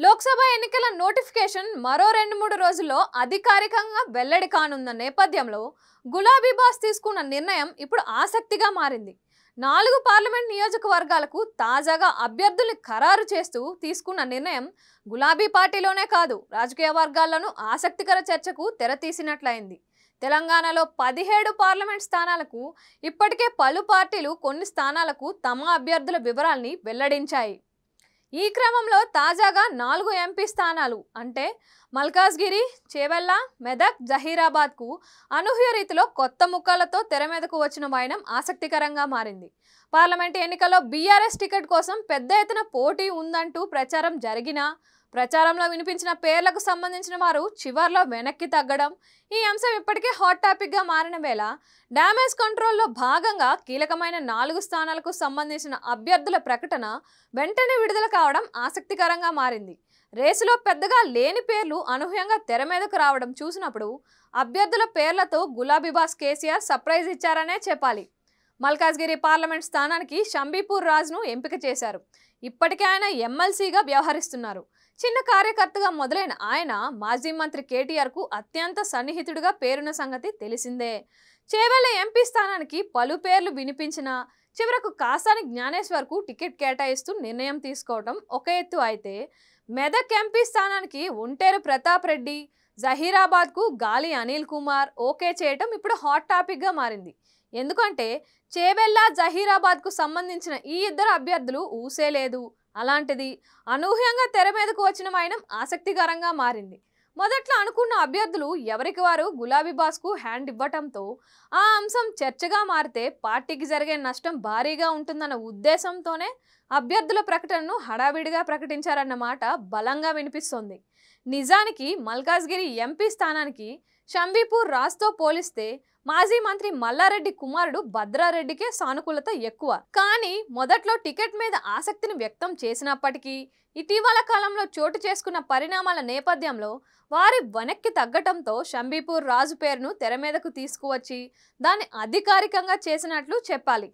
లోక్సభ ఎన్నికల నోటిఫికేషన్ మరో 2-3 రోజుల్లో అధికారికంగా వెల్లడి కానున్న నేపథ్యంలో గులాబీ బాస్ తీసుకున్న నిర్ణయం ఇప్పుడు ఆసక్తిగా మారింది. 4 పార్లమెంట్ నియోజకవర్గాలకు తాజాగా అభ్యర్థుల్ని ఖరారు చేస్తూ తీసుకున్న నిర్ణయం గులాబీ పార్టీలోనే కాదు, రాజకీయ వర్గాల్లోనూ ఆసక్తికర చర్చకు తెరతీసినట్లయింది. తెలంగాణలో 17 పార్లమెంట్ స్థానాలకు ఇప్పటికే పలు పార్టీలు కొన్ని స్థానాలకు తమ అభ్యర్థుల వివరాల్ని వెల్లడించాయి. ఈ క్రమంలో తాజాగా 4 ఎంపీ స్థానాలు అంటే మల్కాజ్గిరి, చేవెళ్ల, మెదక్, జహీరాబాద్కు అనూహ్య రీతిలో కొత్త ముక్కలతో తెర మీదకు వచ్చిన వైనం ఆసక్తికరంగా మారింది. పార్లమెంట్ ఎన్నికల్లో బీఆర్ఎస్ టికెట్ కోసం పెద్ద ఎత్తున పోటీ ఉందంటూ ప్రచారం జరిగినా ప్రచారంలో వినిపించిన పేర్లకు సంబంధించిన వారు చివర్లో వెనక్కి తగ్గడం, ఈ అంశం ఇప్పటికే హాట్ టాపిక్గా మారిన వేళ డ్యామేజ్ కంట్రోల్లో భాగంగా కీలకమైన 4 స్థానాలకు సంబంధించిన అభ్యర్థుల ప్రకటన వెంటనే విడుదల కావడం ఆసక్తికరంగా మారింది. రేసులో పెద్దగా లేని పేర్లు అనూహ్యంగా తెర మీదకు రావడం చూసినప్పుడు అభ్యర్థుల పేర్లతో గులాబీ బాస్ కేసీఆర్ సర్ప్రైజ్ ఇచ్చారనే చెప్పాలి. మల్కాజ్గిరి పార్లమెంట్ స్థానానికి షంబీపూర్ రాజ్ను ఎంపిక చేశారు. ఇప్పటికే ఆయన ఎమ్మెల్సీగా వ్యవహరిస్తున్నారు. చిన్న కార్యకర్తగా మొదలైన ఆయన మాజీ మంత్రి కేటీఆర్కు అత్యంత సన్నిహితుడిగా పేరున్న సంగతి తెలిసిందే. చేవెళ్ల ఎంపీ స్థానానికి పలు పేర్లు వినిపించినా చివరకు కాసాని జ్ఞానేశ్వర్కు టికెట్ కేటాయిస్తూ నిర్ణయం తీసుకోవడం ఒక ఎత్తు అయితే, మెదక్ ఎంపీ స్థానానికి ఒంటేరు ప్రతాప్ రెడ్డి, జహీరాబాద్కు గాలి అనిల్ కుమార్ ఓకే చేయటం ఇప్పుడు హాట్ టాపిక్గా మారింది. ఎందుకంటే చేవెళ్ల, జహీరాబాద్కు సంబంధించిన ఈ ఇద్దరు అభ్యర్థులు ఊసేలేదు. అలాంటిది అనూహ్యంగా తెర మీదకు వచ్చిన వైనం ఆసక్తికరంగా మారింది. మొదట్లో అనుకున్న అభ్యర్థులు ఎవరికి వారు గులాబీ బాస్కు హ్యాండ్ ఇవ్వటంతో ఆ అంశం చర్చగా మారితే పార్టీకి జరిగే నష్టం భారీగా ఉంటుందన్న ఉద్దేశంతోనే అభ్యర్థుల ప్రకటనను హడావిడిగా ప్రకటించారన్న మాట బలంగా వినిపిస్తోంది. నిజానికి మల్కాజ్గిరి ఎంపీ స్థానానికి షంబీపూర్ రాజ్తో పోలిస్తే మాజీ మంత్రి మల్లారెడ్డి కుమారుడు భద్రారెడ్డికే సానుకూలత ఎక్కువ. కానీ మొదట్లో టికెట్ మీద ఆసక్తిని వ్యక్తం చేసినప్పటికీ ఇటీవల కాలంలో చోటు చేసుకున్న పరిణామాల నేపథ్యంలో వారి వెనక్కి తగ్గటంతో షంబీపూర్ రాజు పేరును తెర మీదకు తీసుకువచ్చి దాన్ని అధికారికంగా చేసినట్లు చెప్పాలి.